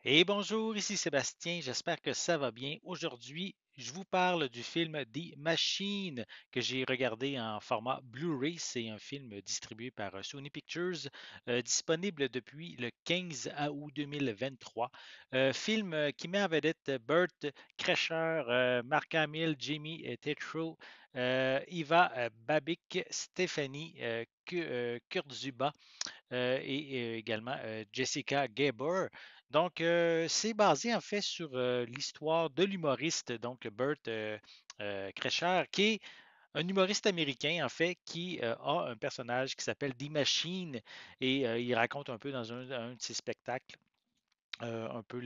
Et bonjour, ici Sébastien, j'espère que ça va bien. Aujourd'hui, je vous parle du film The Machine que j'ai regardé en format Blu-ray. C'est un film distribué par Sony Pictures, disponible depuis le 15 août 2023. Film qui met en vedette Burt Kreischer, Mark Hamill, Jamie Tetro, Eva Babik, Stephanie Kurtzuba et également Jessica Gabor. Donc, c'est basé en fait sur l'histoire de l'humoriste, donc Burt Kreischer, qui est un humoriste américain, en fait, qui a un personnage qui s'appelle The Machine et il raconte un peu dans un de ses spectacles un peu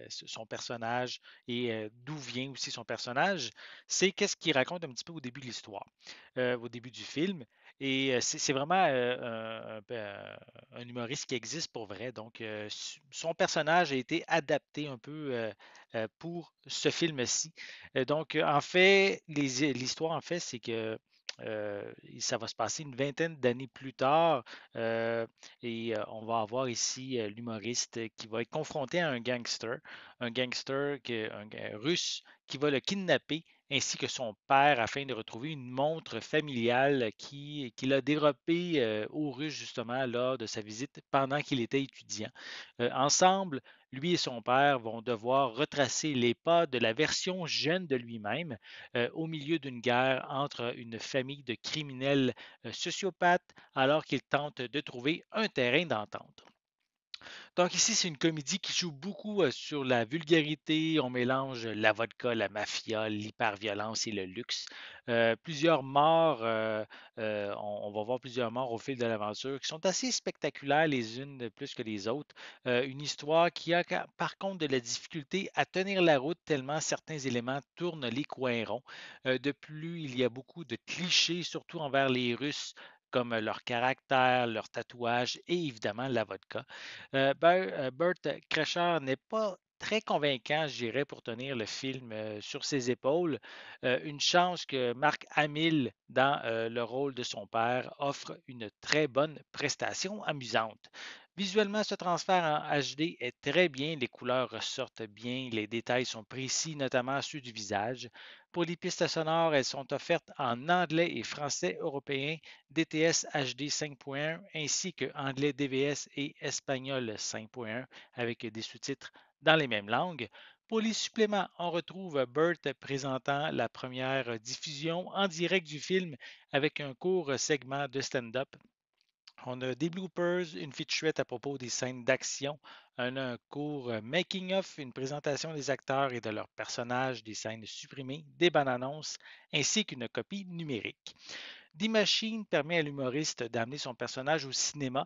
son personnage et d'où vient aussi son personnage, c'est qu'est-ce qu'il raconte un petit peu au début de l'histoire, au début du film. Et c'est vraiment un humoriste qui existe pour vrai. Donc, son personnage a été adapté un peu pour ce film-ci. Donc, en fait, l'histoire, en fait, c'est que ça va se passer une vingtaine d'années plus tard. Et on va avoir ici l'humoriste qui va être confronté à un gangster russe qui va le kidnapper ainsi que son père afin de retrouver une montre familiale qu'il a dérobée aux Russes justement lors de sa visite pendant qu'il était étudiant. Ensemble, lui et son père vont devoir retracer les pas de la version jeune de lui-même au milieu d'une guerre entre une famille de criminels sociopathes alors qu'il tente de trouver un terrain d'entente. Donc ici, c'est une comédie qui joue beaucoup sur la vulgarité. On mélange la vodka, la mafia, l'hyperviolence et le luxe. Plusieurs morts, on va voir plusieurs morts au fil de l'aventure qui sont assez spectaculaires les unes de plus que les autres. Une histoire qui a par contre de la difficulté à tenir la route tellement certains éléments tournent les coins ronds. De plus, il y a beaucoup de clichés, surtout envers les Russes comme leur caractère, leur tatouage et évidemment la vodka. Burt Kreischer n'est pas très convaincant, je dirais, pour tenir le film sur ses épaules. Une chance que Mark Hamill, dans le rôle de son père, offre une très bonne prestation amusante. Visuellement, ce transfert en HD est très bien, les couleurs ressortent bien, les détails sont précis, notamment ceux du visage. Pour les pistes sonores, elles sont offertes en anglais et français européen DTS HD 5.1 ainsi que anglais DVS et espagnol 5.1 avec des sous-titres dans les mêmes langues. Pour les suppléments, on retrouve Burt présentant la première diffusion en direct du film avec un court segment de stand-up. On a des bloopers, une featurette à propos des scènes d'action, un court making-of, une présentation des acteurs et de leurs personnages, des scènes supprimées, des bandes annonces, ainsi qu'une copie numérique. The Machine permet à l'humoriste d'amener son personnage au cinéma.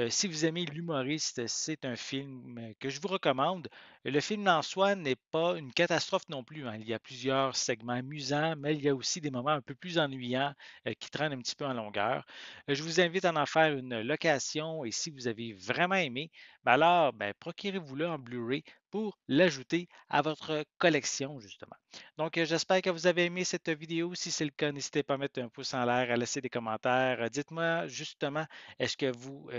Si vous aimez l'humoriste, c'est un film que je vous recommande. Le film en soi n'est pas une catastrophe non plus, hein. Il y a plusieurs segments amusants, mais il y a aussi des moments un peu plus ennuyants qui traînent un petit peu en longueur. Je vous invite à en faire une location et si vous avez vraiment aimé, ben alors procurez-vous-le en Blu-ray pour l'ajouter à votre collection, justement. Donc, j'espère que vous avez aimé cette vidéo. Si c'est le cas, n'hésitez pas à mettre un pouce en l'air, à laisser des commentaires. Dites-moi justement, est-ce que vous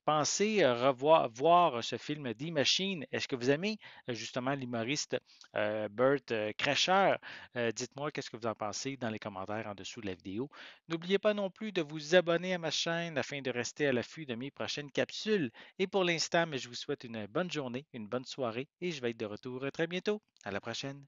pensez voir ce film The Machine? Est-ce que vous aimez justement l'humoriste Burt Kreischer? Dites-moi qu'est-ce que vous en pensez dans les commentaires en dessous de la vidéo. N'oubliez pas non plus de vous abonner à ma chaîne afin de rester à l'affût de mes prochaines capsules. Et pour l'instant, je vous souhaite une bonne journée, une bonne soirée et je vais être de retour très bientôt. À la prochaine.